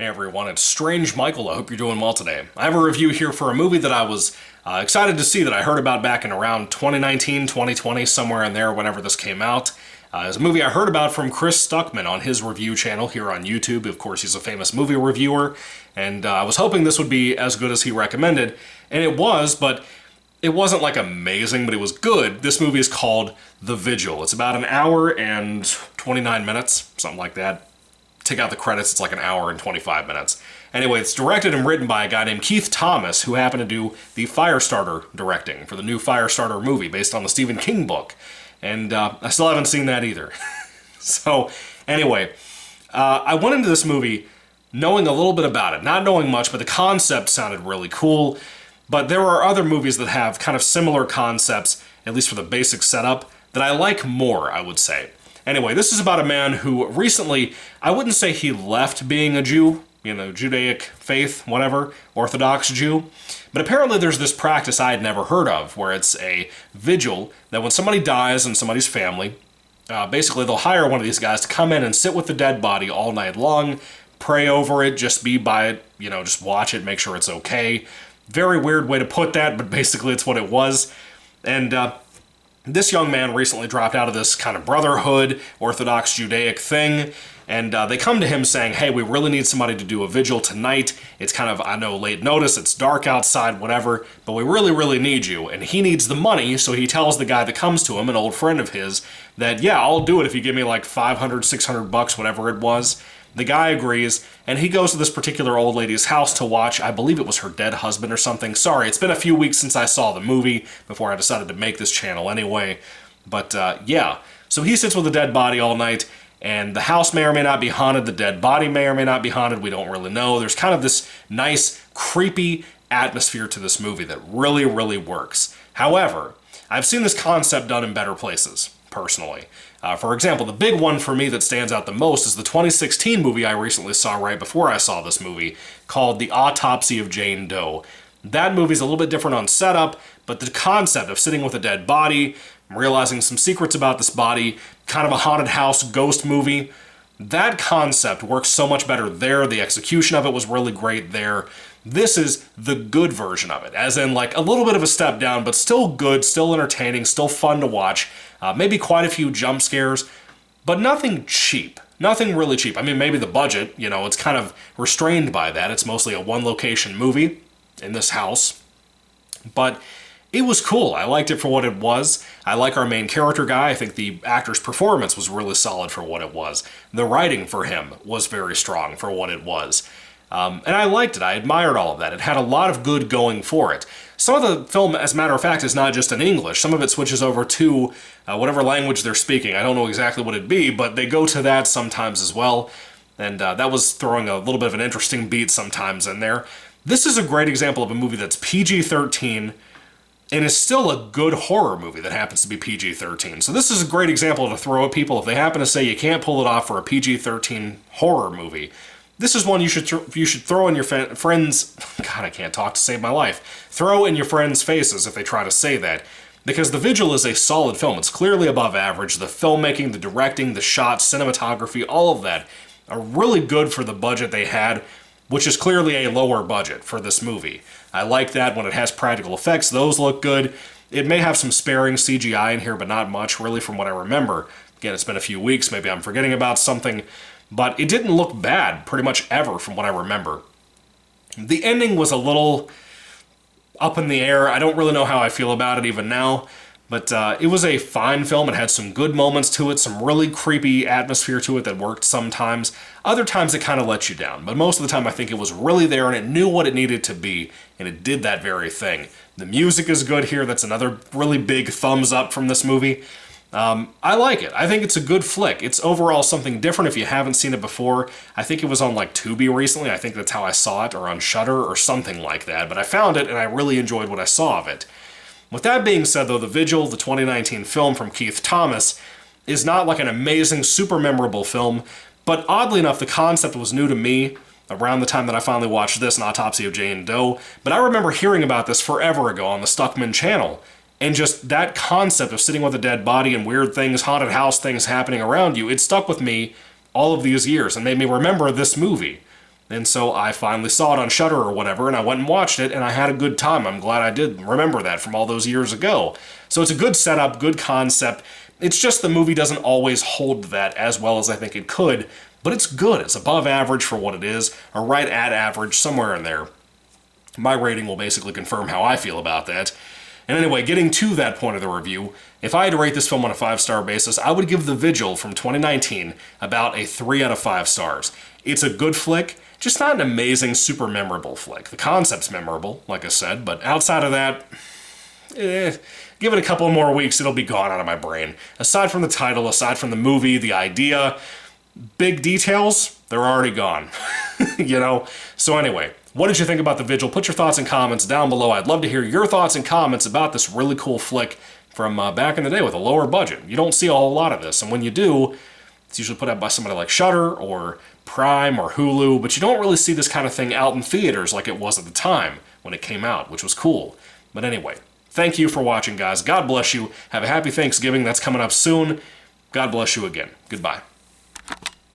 Hey everyone, it's Strange Michael. I hope you're doing well today. I have a review here for a movie that I was excited to see that I heard about back in around 2019, 2020, somewhere in there whenever this came out. It's a movie I heard about from Chris Stuckman on his review channel here on YouTube. Of course, he's a famous movie reviewer, and I was hoping this would be as good as he recommended, and it was, but it wasn't like amazing, but it was good. This movie is called The Vigil. It's about an hour and 29 minutes, something like that. Take out the credits, it's like an hour and 25 minutes. Anyway, it's directed and written by a guy named Keith Thomas, who happened to do the Firestarter directing for the new Firestarter movie based on the Stephen King book. And I still haven't seen that either. So, anyway, I went into this movie knowing a little bit about it, not knowing much, but the concept sounded really cool. But there are other movies that have kind of similar concepts, at least for the basic setup, that I like more, I would say. Anyway, this is about a man who recently, I wouldn't say he left being a Jew, Judaic faith, whatever, Orthodox Jew, but apparently there's this practice I had never heard of, where it's a vigil, that when somebody dies in somebody's family, basically they'll hire one of these guys to come in and sit with the dead body all night long, pray over it, just be by it, just watch it, make sure it's okay. Very weird way to put that, but basically it's what it was. And this young man recently dropped out of this kind of brotherhood, Orthodox Judaic thing, and they come to him saying, hey, we really need somebody to do a vigil tonight. It's kind of, I know, late notice, it's dark outside, whatever, but we really, really need you. And he needs the money, so he tells the guy that comes to him, an old friend of his, that, yeah, I'll do it if you give me like 500, 600 bucks, whatever it was. The guy agrees, and he goes to this particular old lady's house to watch, I believe it was her dead husband or something. Sorry, it's been a few weeks since I saw the movie, before I decided to make this channel anyway. But, yeah. So he sits with a dead body all night, and the house may or may not be haunted, the dead body may or may not be haunted, we don't really know. There's kind of this nice, creepy atmosphere to this movie that really, really works. However, I've seen this concept done in better places, personally. For example, the big one for me that stands out the most is the 2016 movie I recently saw right before I saw this movie, called The Autopsy of Jane Doe. That movie's a little bit different on setup, but the concept of sitting with a dead body, realizing some secrets about this body, kind of a haunted house ghost movie, that concept works so much better there. The execution of it was really great there. This is the good version of it, as in like a little bit of a step down, but still good, still entertaining, still fun to watch. Maybe quite a few jump scares, but nothing cheap. Nothing really cheap. I mean, maybe the budget, it's kind of restrained by that. It's mostly a one-location movie in this house. But it was cool. I liked it for what it was. I like our main character guy. I think the actor's performance was really solid for what it was. The writing for him was very strong for what it was. And I liked it. I admired all of that. It had a lot of good going for it. Some of the film, as a matter of fact, is not just in English. Some of it switches over to whatever language they're speaking. I don't know exactly what it'd be, but they go to that sometimes as well. And that was throwing a little bit of an interesting beat sometimes in there. This is a great example of a movie that's PG-13 and is still a good horror movie that happens to be PG-13. So this is a great example to throw at people if they happen to say you can't pull it off for a PG-13 horror movie. This is one you should throw in your friends' God, I can't talk to save my life. Throw in your friends' faces if they try to say that. Because The Vigil is a solid film. It's clearly above average. The filmmaking, the directing, the shots, cinematography, all of that are really good for the budget they had, which is clearly a lower budget for this movie. I like that when it has practical effects. Those look good. It may have some sparing CGI in here, but not much, really, from what I remember. Again, it's been a few weeks. Maybe I'm forgetting about something. But it didn't look bad, pretty much ever, from what I remember. The ending was a little up in the air. I don't really know how I feel about it even now. But it was a fine film. It had some good moments to it, some really creepy atmosphere to it that worked sometimes. Other times it kind of let you down. But most of the time I think it was really there and it knew what it needed to be. And it did that very thing. The music is good here. That's another really big thumbs up from this movie. I like it. I think it's a good flick. It's overall something different if you haven't seen it before. I think it was on like Tubi recently. I think that's how I saw it, or on Shudder or something like that. But I found it and I really enjoyed what I saw of it. With that being said though, The Vigil, the 2019 film from Keith Thomas, is not like an amazing, super memorable film, but oddly enough, the concept was new to me around the time that I finally watched this, An Autopsy of Jane Doe. But I remember hearing about this forever ago on the Stuckman channel. And just that concept of sitting with a dead body and weird things, haunted house things happening around you, it stuck with me all of these years and made me remember this movie. And so I finally saw it on Shudder or whatever, and I went and watched it, and I had a good time. I'm glad I did remember that from all those years ago. So it's a good setup, good concept. It's just the movie doesn't always hold that as well as I think it could, but it's good. It's above average for what it is, or right at average, somewhere in there. My rating will basically confirm how I feel about that. And anyway, getting to that point of the review, if I had to rate this film on a 5-star basis, I would give The Vigil from 2019 about a 3 out of 5 stars. It's a good flick, just not an amazing, super memorable flick. The concept's memorable, like I said, but outside of that, give it a couple more weeks, it'll be gone out of my brain. Aside from the title, aside from the movie, the idea, big details, they're already gone. You know? So anyway, what did you think about The Vigil? Put your thoughts and comments down below. I'd love to hear your thoughts and comments about this really cool flick from back in the day with a lower budget. You don't see a whole lot of this, and when you do, it's usually put out by somebody like Shudder or Prime or Hulu, but you don't really see this kind of thing out in theaters like it was at the time when it came out, which was cool. But anyway, thank you for watching, guys. God bless you. Have a happy Thanksgiving. That's coming up soon. God bless you again. Goodbye.